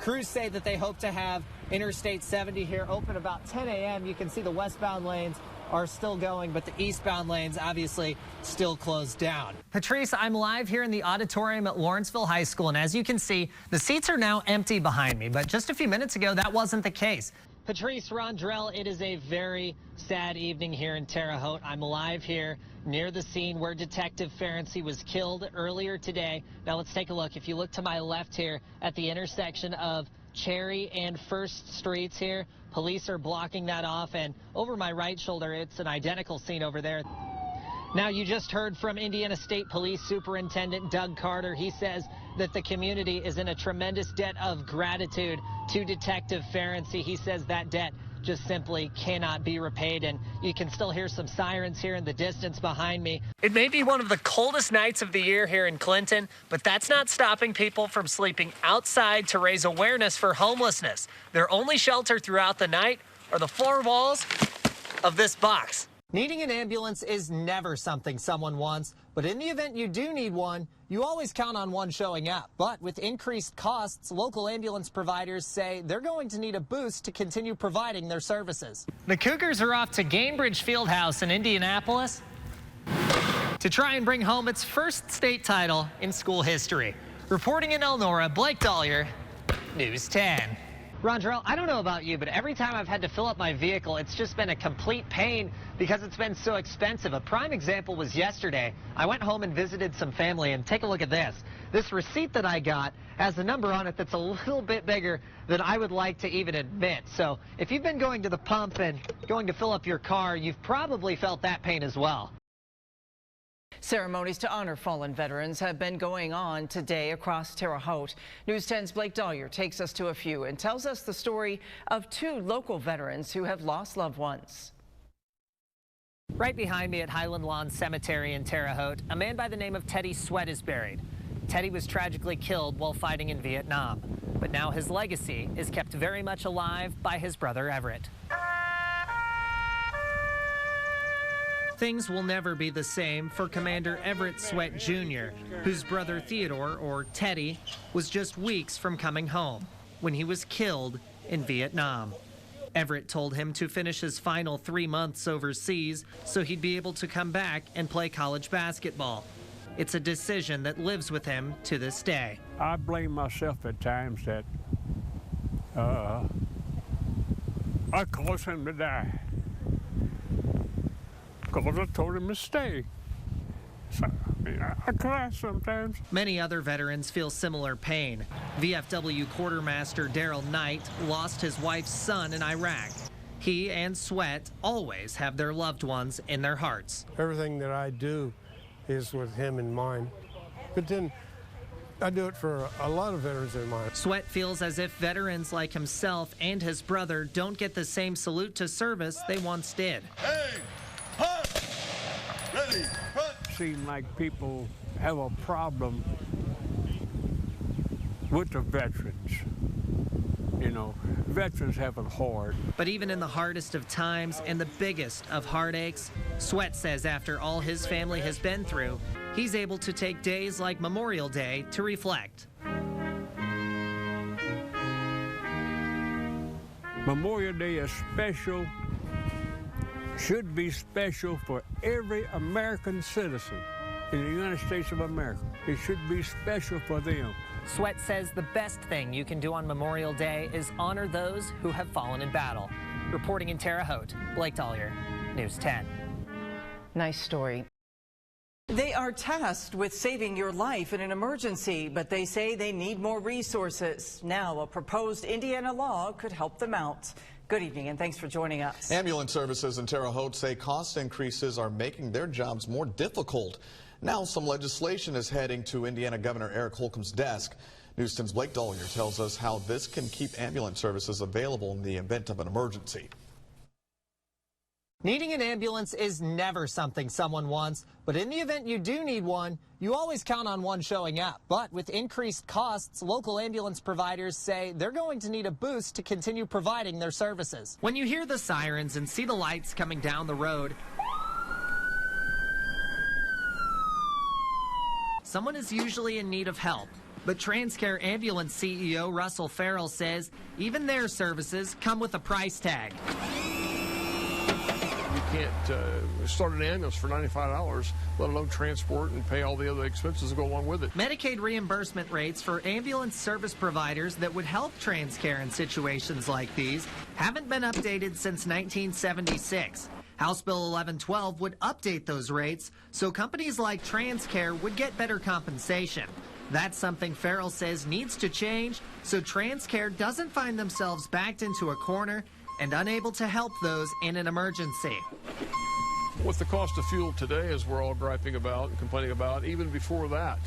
Crews say that they hope to have Interstate 70 here open about 10 a.m. You can see the westbound lanes are still going, but the eastbound lanes obviously still closed down. Patrice, I'm live here in the auditorium at Lawrenceville High School, and as you can see, the seats are now empty behind me, but just a few minutes ago, that wasn't the case. Patrice, Rondrell, it is a very sad evening here in Terre Haute. I'm live here near the scene where Detective Ferenczi was killed earlier today. Now let's take a look. If you look to my left here at the intersection of Cherry and First Streets here, police are blocking that off, and over my right shoulder, it's an identical scene over there. Now, you just heard from Indiana State Police Superintendent Doug Carter. He says that the community is in a tremendous debt of gratitude to Detective Ferenczi. He says that debt just simply cannot be repaid, and you can still hear some sirens here in the distance behind me. It may be one of the coldest nights of the year here in Clinton, but that's not stopping people from sleeping outside to raise awareness for homelessness. Their only shelter throughout the night are the floor walls of this box. Needing an ambulance is never something someone wants, but in the event you do need one, you always count on one showing up. But with increased costs, local ambulance providers say they're going to need a boost to continue providing their services. The Cougars are off to Gainbridge Fieldhouse in Indianapolis to try and bring home its first state title in school history. Reporting in Elnora, Blake Dahlier, News 10. Rondrell, I don't know about you, but every time I've had to fill up my vehicle, it's just been a complete pain because it's been so expensive. A prime example was yesterday. I went home and visited some family, and take a look at this. This receipt that I got has a number on it that's a little bit bigger than I would like to even admit. So if you've been going to the pump and going to fill up your car, you've probably felt that pain as well. Ceremonies to honor fallen veterans have been going on today across Terre Haute. News 10's Blake Dahlier takes us to a few and tells us the story of two local veterans who have lost loved ones. Right behind me at Highland Lawn Cemetery in Terre Haute, a man by the name of Teddy Sweat is buried. Teddy was tragically killed while fighting in Vietnam, but now his legacy is kept very much alive by his brother Everett. Things will never be the same for Commander Everett Sweat Jr., whose brother Theodore, or Teddy, was just weeks from coming home when he was killed in Vietnam. Everett told him to finish his final 3 months overseas so he'd be able to come back and play college basketball. It's a decision that lives with him to this day. I blame myself at times that I caused him to die. Because I told him to stay. So, I cry sometimes. Many other veterans feel similar pain. VFW Quartermaster Daryl Knight lost his wife's son in Iraq. He and Sweat always have their loved ones in their hearts. Everything that I do is with him in mind. But then I do it for a lot of veterans in mind. Sweat feels as if veterans like himself and his brother don't get the same salute to service they once did. Hey! Ready, Seem like people have a problem with the veterans. You know, veterans have it hard. But even in the hardest of times and the biggest of heartaches, Sweat says after all his family has been through, he's able to take days like Memorial Day to reflect. Memorial Day is special. Should be special for every American citizen in the United States of America. It should be special for them. Sweat says the best thing you can do on Memorial Day is honor those who have fallen in battle. Reporting in Terre Haute, Blake Dahlier, News 10. Nice story. They are tasked with saving your life in an emergency, but they say they need more resources. Now, a proposed Indiana law could help them out. Good evening, and thanks for joining us. Ambulance services in Terre Haute say cost increases are making their jobs more difficult. Now some legislation is heading to Indiana Governor Eric Holcomb's desk. News 10's Blake Dahlier tells us how this can keep ambulance services available in the event of an emergency. Needing an ambulance is never something someone wants, but in the event you do need one, you always count on one showing up. But with increased costs, local ambulance providers say they're going to need a boost to continue providing their services. When you hear the sirens and see the lights coming down the road, someone is usually in need of help. But TransCare Ambulance CEO Russell Farrell says even their services come with a price tag. You can't start an ambulance for $95, let alone transport and pay all the other expenses that go along with it. Medicaid reimbursement rates for ambulance service providers that would help TransCare in situations like these haven't been updated since 1976. House Bill 1112 would update those rates so companies like TransCare would get better compensation. That's something Farrell says needs to change so TransCare doesn't find themselves backed into a corner and unable to help those in an emergency. With the cost of fuel today, as we're all griping about and complaining about, even before that,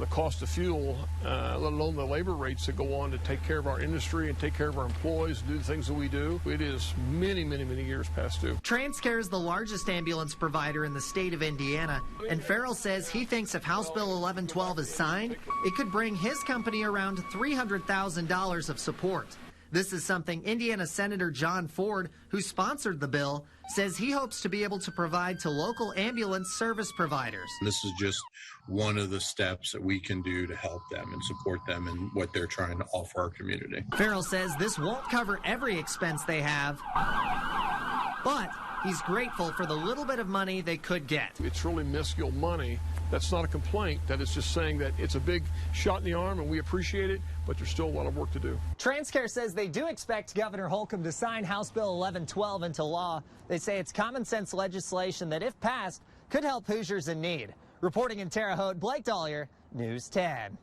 the cost of fuel, let alone the labor rates that go on to take care of our industry and take care of our employees and do the things that we do, it is many, many, many years past due. TransCare is the largest ambulance provider in the state of Indiana, and Farrell says he thinks if House Bill 1112 is signed, it could bring his company around $300,000 of support. This is something Indiana Senator John Ford, who sponsored the bill, says he hopes to be able to provide to local ambulance service providers. This is just one of the steps that we can do to help them and support them in what they're trying to offer our community. Farrell says this won't cover every expense they have, but he's grateful for the little bit of money they could get. It's really minuscule money. That's not a complaint. That is just saying that it's a big shot in the arm and we appreciate it, but there's still a lot of work to do. TransCare says they do expect Governor Holcomb to sign House Bill 1112 into law. They say it's common sense legislation that, if passed, could help Hoosiers in need. Reporting in Terre Haute, Blake Dahlier, News 10.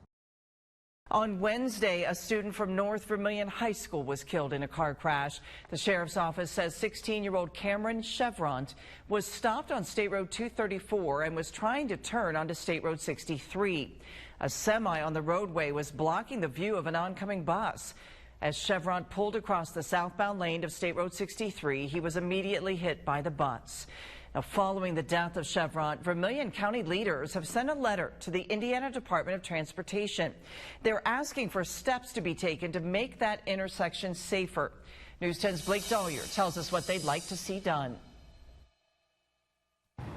On Wednesday, a student from North Vermilion High School was killed in a car crash. The sheriff's office says 16-year-old Cameron Chevront was stopped on State Road 234 and was trying to turn onto State Road 63. A semi on the roadway was blocking the view of an oncoming bus. As Chevront pulled across the southbound lane of State Road 63, he was immediately hit by the bus. Now, following the death of Chevront, Vermilion County leaders have sent a letter to the Indiana Department of Transportation. They're asking for steps to be taken to make that intersection safer. News 10's Blake Dahlier tells us what they'd like to see done.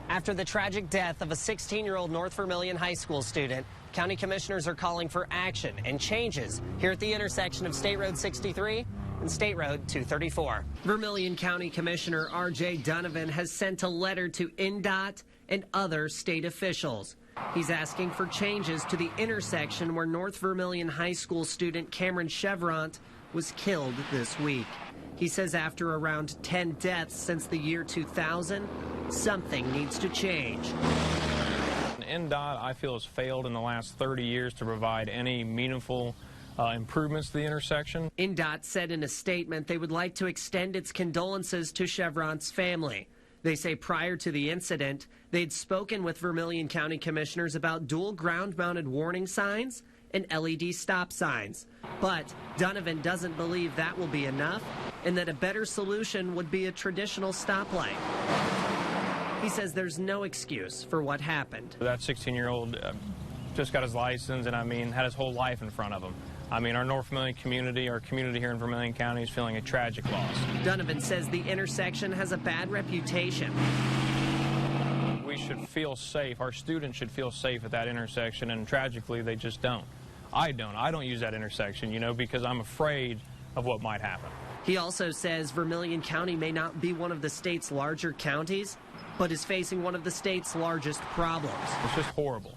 After the tragic death of a 16-year-old North Vermilion High School student, county commissioners are calling for action and changes here at the intersection of State Road 63 and State Road 234. Vermilion County Commissioner R.J. Donovan has sent a letter to INDOT and other state officials. He's asking for changes to the intersection where North Vermilion High School student Cameron Chevront was killed this week. He says after around 10 deaths since the year 2000, something needs to change. INDOT, I feel, has failed in the last 30 years to provide any meaningful improvements to the intersection. INDOT said in a statement they would like to extend its condolences to Chevront's family. They say prior to the incident, they'd spoken with Vermilion County commissioners about dual ground-mounted warning signs and LED stop signs. But Donovan doesn't believe that will be enough and that a better solution would be a traditional stoplight. He says there's no excuse for what happened. That 16-year-old just got his license and, had his whole life in front of him. Our North Vermilion community, our community here in Vermilion County is feeling a tragic loss. Donovan says the intersection has a bad reputation. We should feel safe. Our students should feel safe at that intersection, and tragically, they just don't. I don't use that intersection, because I'm afraid of what might happen. He also says Vermilion County may not be one of the state's larger counties, but is facing one of the state's largest problems. It's just horrible.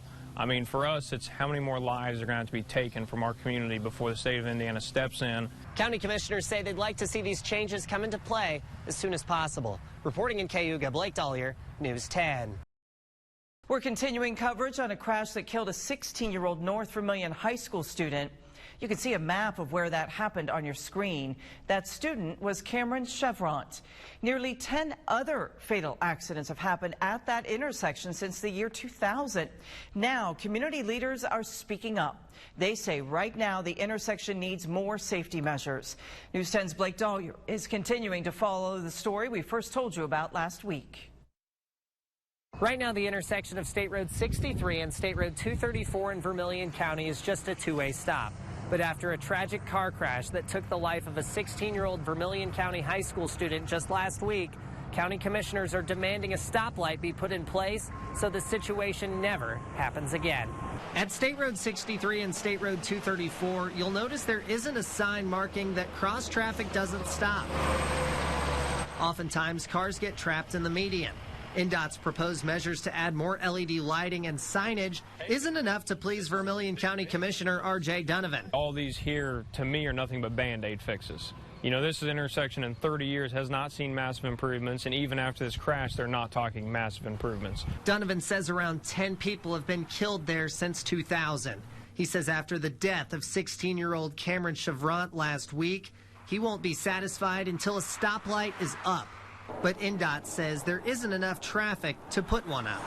For us, it's how many more lives are going to have to be taken from our community before the state of Indiana steps in. County commissioners say they'd like to see these changes come into play as soon as possible. Reporting in Cayuga, Blake Dahlier, News 10. We're continuing coverage on a crash that killed a 16-year-old North Vermilion High School student. You can see a map of where that happened on your screen. That student was Cameron Chevront. Nearly 10 other fatal accidents have happened at that intersection since the year 2000. Now, community leaders are speaking up. They say right now the intersection needs more safety measures. News 10's Blake Dahlier is continuing to follow the story we first told you about last week. Right now, the intersection of State Road 63 and State Road 234 in Vermilion County is just a two-way stop. But after a tragic car crash that took the life of a 16-year-old Vermilion County high school student just last week, county commissioners are demanding a stoplight be put in place so the situation never happens again. At State Road 63 and State Road 234, you'll notice there isn't a sign marking that cross traffic doesn't stop. Oftentimes, cars get trapped in the median. NDOT's proposed measures to add more LED lighting and signage isn't enough to please Vermilion County Commissioner R.J. Donovan. All these here, to me, are nothing but Band-Aid fixes. You know, this intersection in 30 years has not seen massive improvements, and even after this crash, they're not talking massive improvements. Donovan says around 10 people have been killed there since 2000. He says after the death of 16-year-old Cameron Chevrant last week, he won't be satisfied until a stoplight is up. But NDOT says there isn't enough traffic to put one up.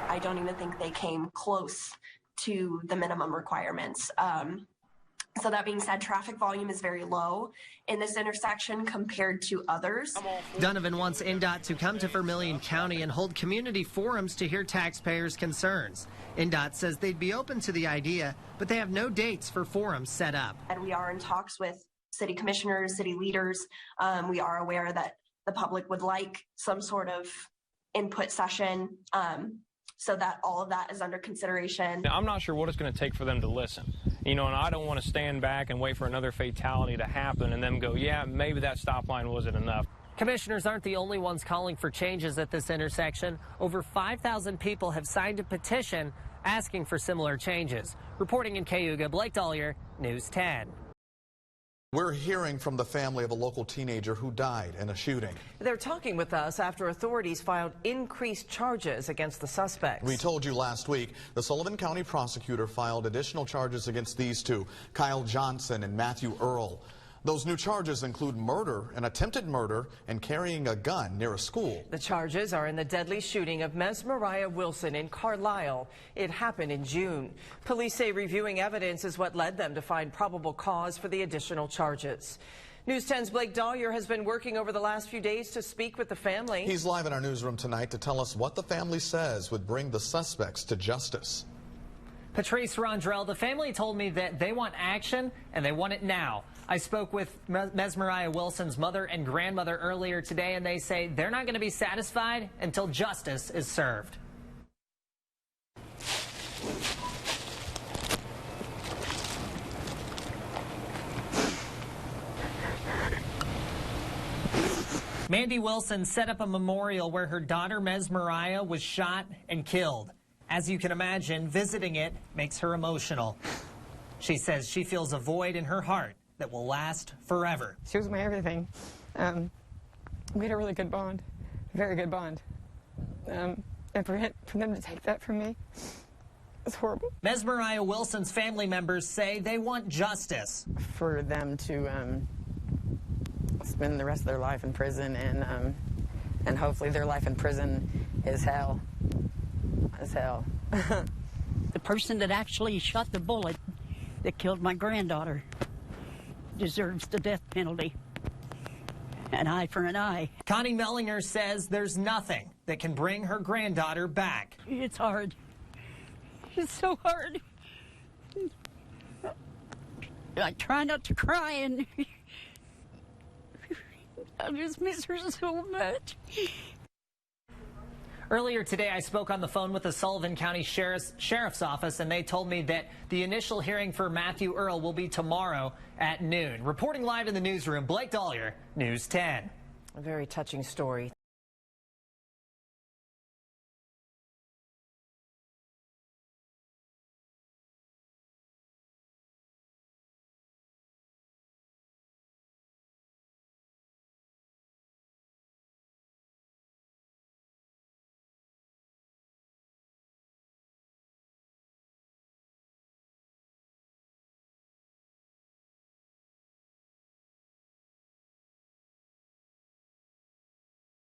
I don't even think they came close to the minimum requirements. So that being said, traffic volume is very low in this intersection compared to others. Donovan wants NDOT to come to Vermilion County and hold community forums to hear taxpayers' concerns. NDOT says they'd be open to the idea, but they have no dates for forums set up. And we are in talks with city commissioners, city leaders. We are aware that the public would like some sort of input session. So that all of that is under consideration. Now, I'm not sure what it's going to take for them to listen. You know, and I don't want to stand back and wait for another fatality to happen and then go, yeah, maybe that stop line wasn't enough. Commissioners aren't the only ones calling for changes at this intersection. Over 5,000 people have signed a petition asking for similar changes. Reporting in Cayuga, Blake Dollier, News 10. We're hearing from the family of a local teenager who died in a shooting. They're talking with us after authorities filed increased charges against the suspects. We told you last week the Sullivan County prosecutor filed additional charges against these two, Kyle Johnson and Matthew Earl. Those new charges include murder, an attempted murder, and carrying a gun near a school. The charges are in the deadly shooting of Mesmariah Wilson in Carlisle. It happened in June. Police say reviewing evidence is what led them to find probable cause for the additional charges. News 10's Blake Dollier has been working over the last few days to speak with the family. He's live in our newsroom tonight to tell us what the family says would bring the suspects to justice. Patrice Rondrell, the family told me that they want action and they want it now. I spoke with Mesmariah Wilson's mother and grandmother earlier today, and they say they're not going to be satisfied until justice is served. Mandy Wilson set up a memorial where her daughter Mesmariah was shot and killed. As you can imagine, visiting it makes her emotional. She says she feels a void in her heart that will last forever. She was my everything. We had a really good bond, very good bond. And for them to take that from me, it's horrible. Mesmariah Wilson's family members say they want justice. For them to spend the rest of their life in prison, and hopefully their life in prison is hell. Is hell. The person that actually shot the bullet that killed my granddaughter deserves the death penalty. An eye for an eye. Connie Mellinger says there's nothing that can bring her granddaughter back. It's hard. It's so hard. I try not to cry, and I just miss her so much. Earlier today, I spoke on the phone with the Sullivan County Sheriff's Office, and they told me that the initial hearing for Matthew Earl will be tomorrow at noon. Reporting live in the newsroom, Blake Dollier, News 10. A very touching story.